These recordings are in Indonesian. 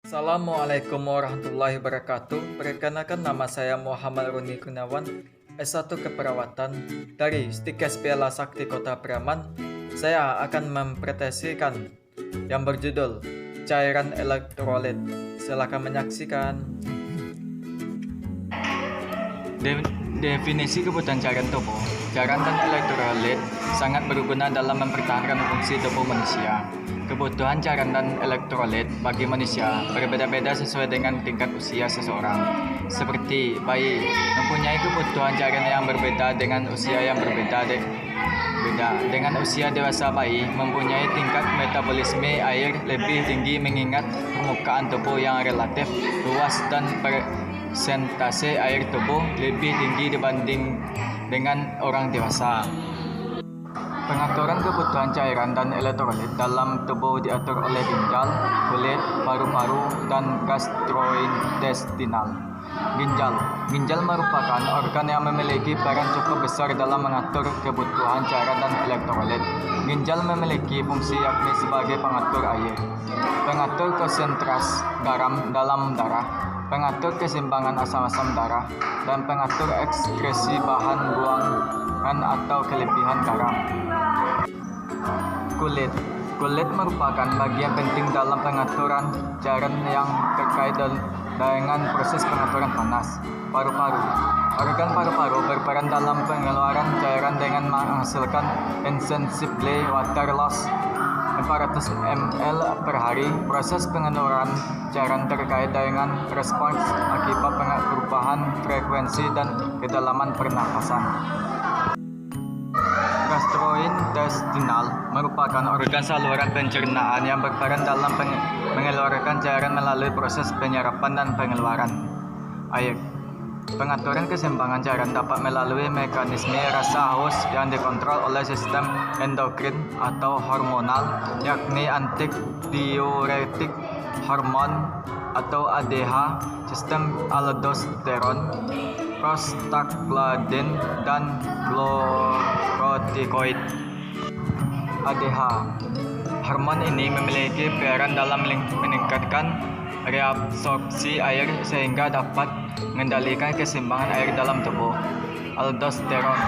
Assalamualaikum warahmatullahi wabarakatuh. Perkenalkan nama saya Muhammad Roni Gunawan, S1 Keperawatan dari Stikes Piala Sakti Kota Praman. Saya akan mempresentasikan yang berjudul cairan elektrolit. Silakan menyaksikan. Definisi kebutuhan cairan tubuh. Cairan dan elektrolit sangat berguna dalam mempertahankan fungsi tubuh manusia. Kebutuhan cairan dan elektrolit bagi manusia berbeda-beda sesuai dengan tingkat usia seseorang. Seperti bayi mempunyai kebutuhan cairan yang berbeda dengan usia yang berbeda. Dengan usia dewasa, bayi mempunyai tingkat metabolisme air lebih tinggi mengingat permukaan tubuh yang relatif luas dan persentase air tubuh lebih tinggi dibanding dengan orang dewasa. Pengaturan kebutuhan cairan dan elektrolit dalam tubuh diatur oleh ginjal, kulit, paru-paru, dan gastrointestinal. Ginjal merupakan organ yang memiliki peran cukup besar dalam mengatur kebutuhan cairan dan elektrolit. Ginjal memiliki fungsi yakni sebagai pengatur air, pengatur konsentrasi garam dalam darah, pengatur keseimbangan asam-asam darah, dan pengatur ekskresi bahan buangan atau kelebihan garam. Kulit merupakan bagian penting dalam pengaturan cairan yang terkait dengan proses pengaturan panas. Paru-paru. Organ paru-paru berperan dalam pengeluaran cairan dengan menghasilkan insensibly water loss 400 ml per hari. Proses pengeluaran cairan terkait dengan respons akibat perubahan frekuensi dan kedalaman pernapasan. Gastrointestinal merupakan organ saluran pencernaan yang berperan dalam mengeluarkan cairan melalui proses penyerapan dan pengeluaran air. Pengaturan keseimbangan cairan dapat melalui mekanisme rasa haus yang dikontrol oleh sistem endokrin atau hormonal, yakni antidiuretik, hormon atau ADH, sistem aldosteron, prostaglandin, dan glukokortikoid. ADH. Hormon ini memiliki peran dalam meningkatkan reabsorpsi air sehingga dapat mengendalikan keseimbangan air dalam tubuh. Aldosteron.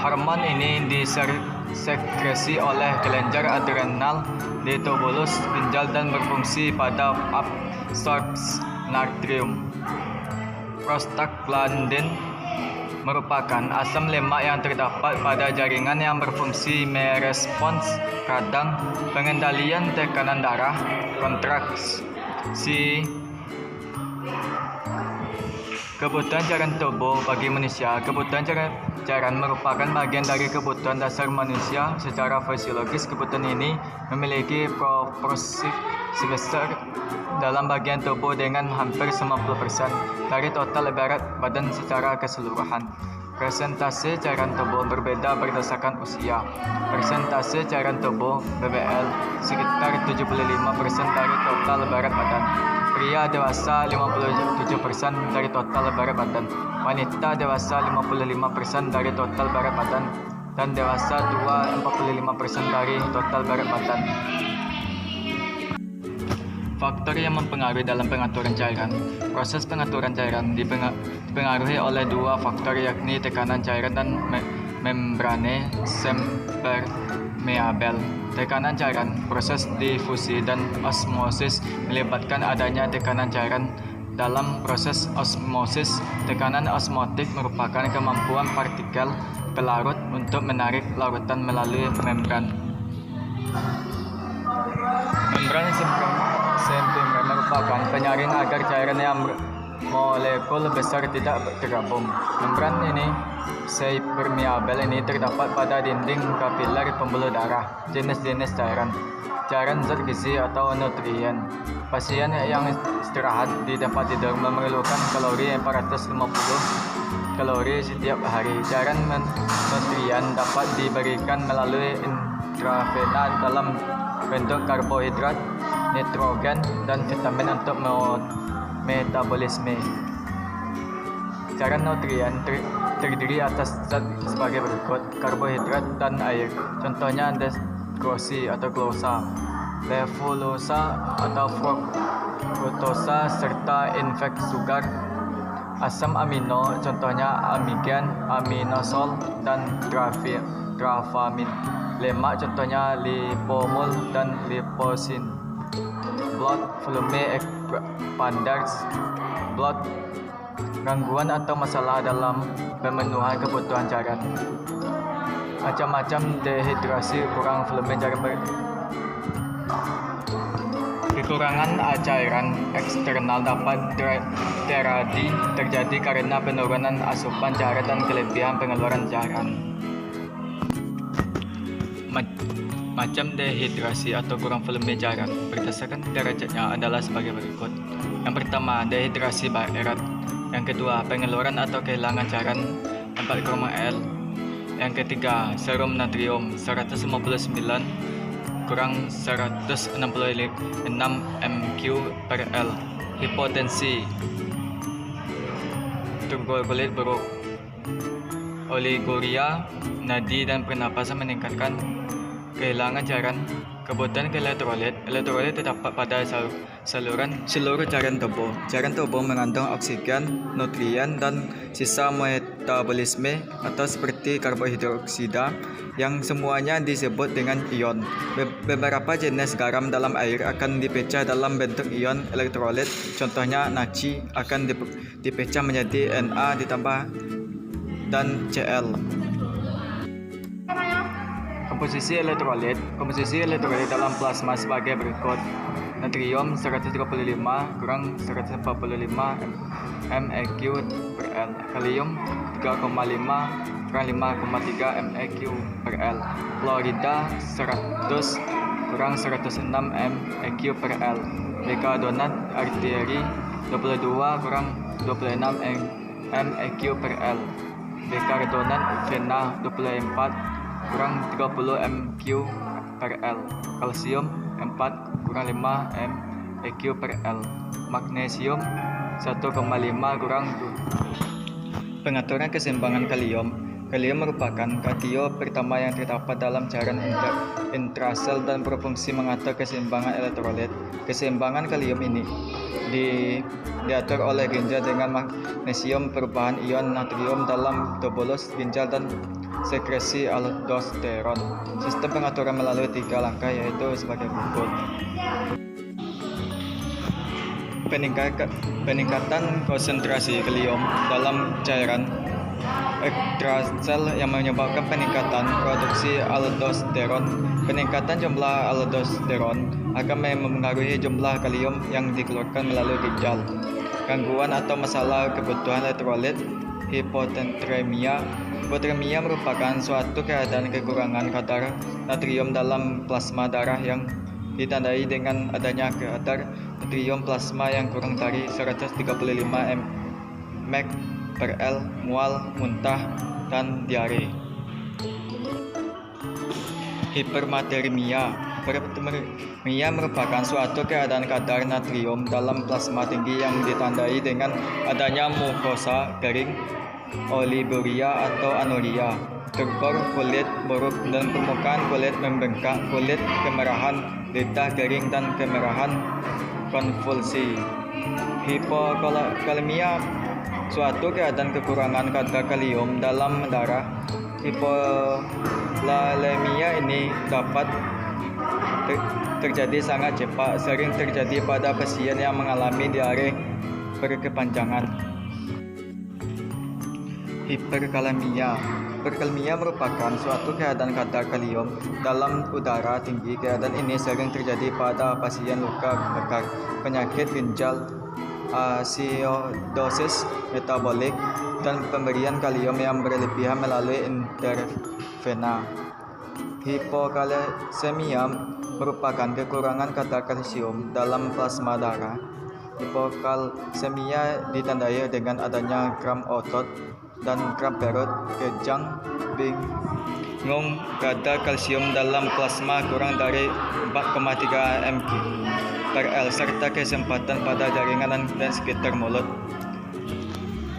Hormon ini disekresi oleh kelenjar adrenal di tubulus ginjal dan berfungsi pada absorpsi natrium. Prostaglandin merupakan asam lemak yang terdapat pada jaringan yang berfungsi merespons radang, pengendalian tekanan darah, kontraksi. Kebutuhan cairan tubuh bagi manusia. Kebutuhan cairan merupakan bagian dari kebutuhan dasar manusia secara fisiologis. Kebutuhan ini memiliki proporsi sebesar dalam bagian tubuh dengan hampir 90% dari total berat badan secara keseluruhan. Persentase cairan tubuh berbeda berdasarkan usia. Persentase cairan tubuh BBL sekitar 75% dari total berat badan. Pria dewasa 57% dari total berat badan. Wanita dewasa 55% dari total berat badan. Dan dewasa tua 45% dari total berat badan. Faktor yang mempengaruhi dalam pengaturan cairan. Proses pengaturan cairan dipengaruhi oleh dua faktor, yakni tekanan cairan dan membrane sempermeabel. Tekanan cairan, proses difusi dan osmosis melibatkan adanya tekanan cairan. Dalam proses osmosis, tekanan osmotik merupakan kemampuan partikel pelarut untuk menarik larutan melalui membran. Membran sempermeabel merupakan penyaring agar cairan yang molekul besar tidak tergabung. Membran ini sempermeabel ini terdapat pada dinding kapiler pembuluh darah. Jenis-jenis cairan zat gizi atau nutrien. Pasien yang istirahat di tempat tidur memerlukan kalori 450 kalori setiap hari. Cairan nutrien dapat diberikan melalui intravena dalam bentuk karbohidrat, nitrogen, dan vitamin untuk metabolisme. Cairan nutrien terdiri atas zat sebagai berikut: karbohidrat dan air. Contohnya dextrosi atau glukosa, levosa atau fruktosa serta sugar, asam amino contohnya amigen, aminosol, dan trafamin, lemak contohnya lipomul dan liposin, blood volume expanders, blood gangguan atau masalah dalam pemenuhan kebutuhan cairan, macam-macam dehidrasi, kurang volume cairan, kekurangan cairan eksternal dapat terjadi karena penurunan asupan cairan dan kelebihan pengeluaran cairan. Macam dehidrasi atau kurang volume cairan berdasarkan derajatnya adalah sebagai berikut. Yang pertama, dehidrasi berat. Yang kedua, pengeluaran atau kehilangan cairan 4,L. Yang ketiga, serum natrium 159 kurang 166 mQ per L. Hipotensi, turbokulit buruk, oliguria, nadi dan pernapasan meningkatkan, kehilangan cairan, kebutuhan elektrolit. Elektrolit terdapat pada seluruh cairan tubuh. Cairan tubuh mengandung oksigen, nutrien, dan sisa metabolisme atau seperti karbohidroksida yang semuanya disebut dengan ion. Beberapa jenis garam dalam air akan dipecah dalam bentuk ion elektrolit. Contohnya natri akan dipecah menjadi Na ditambah dan Cl. Komposisi elektrolit dalam plasma sebagai berikut. Natrium 135 kurang 145 mEq per L. Kalium 3,5 kurang 5,3 mEq per L. Fluorida 100 kurang 106 mEq per L. Bikarbonat arteri 22 kurang 26 mEq per L. Bikarbonat vena 24 kurang 30 mQ per L. Kalsium 4 kurang 5 mEq per L. Magnesium 1,5 kurang 2. Pengaturan keseimbangan kalium. Kalium merupakan katio pertama yang terdapat dalam cairan intrasel dan berfungsi mengatur keseimbangan elektrolit. Keseimbangan kalium ini diatur oleh ginjal dengan magnesium, perubahan ion natrium dalam tubulus ginjal, dan sekresi aldosteron. Sistem pengaturan melalui 3 langkah yaitu sebagai berikut. Peningkatan konsentrasi kalium dalam cairan intrasel yang menyebabkan peningkatan produksi aldosteron. Peningkatan jumlah aldosteron akan mempengaruhi jumlah kalium yang dikeluarkan melalui ginjal. Gangguan atau masalah kebutuhan elektrolit. Hiponatremia. Hiponatremia merupakan suatu keadaan kekurangan kadar natrium dalam plasma darah yang ditandai dengan adanya kadar natrium plasma yang kurang dari 135 mg per L, mual, muntah, dan diare. Hipernatremia. Hipernatremia merupakan suatu keadaan kadar natrium dalam plasma tinggi yang ditandai dengan adanya mukosa kering, oliguria atau anuria, tekor, kulit buruk dan permukaan kulit membengkak, kulit kemerahan, lidah kering dan kemerahan, konvulsi. Hipokalemia, suatu keadaan kekurangan kadar kalium dalam darah. Hipokalemia ini dapat terjadi sangat cepat, sering terjadi pada pasien yang mengalami diare berkepanjangan. Hiperkalemia. Hiperkalemia merupakan suatu keadaan kadar kalium dalam udara tinggi. Keadaan ini sering terjadi pada pasien luka bakar, penyakit ginjal, acidosis metabolik, dan pemberian kalium yang berlebihan melalui intravena. Hipokalsemia merupakan kekurangan kadar kalsium dalam plasma darah. Hipokalsemia ditandai dengan adanya kram otot dan kram perut, kejang, bingung, kadar kalsium dalam plasma kurang dari 4,3 mg per L, serta kesempatan pada jaringan dan sekitar mulut.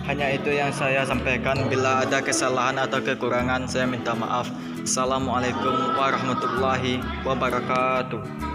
Hanya itu yang saya sampaikan. Bila ada kesalahan atau kekurangan, saya minta maaf. Assalamualaikum warahmatullahi wabarakatuh.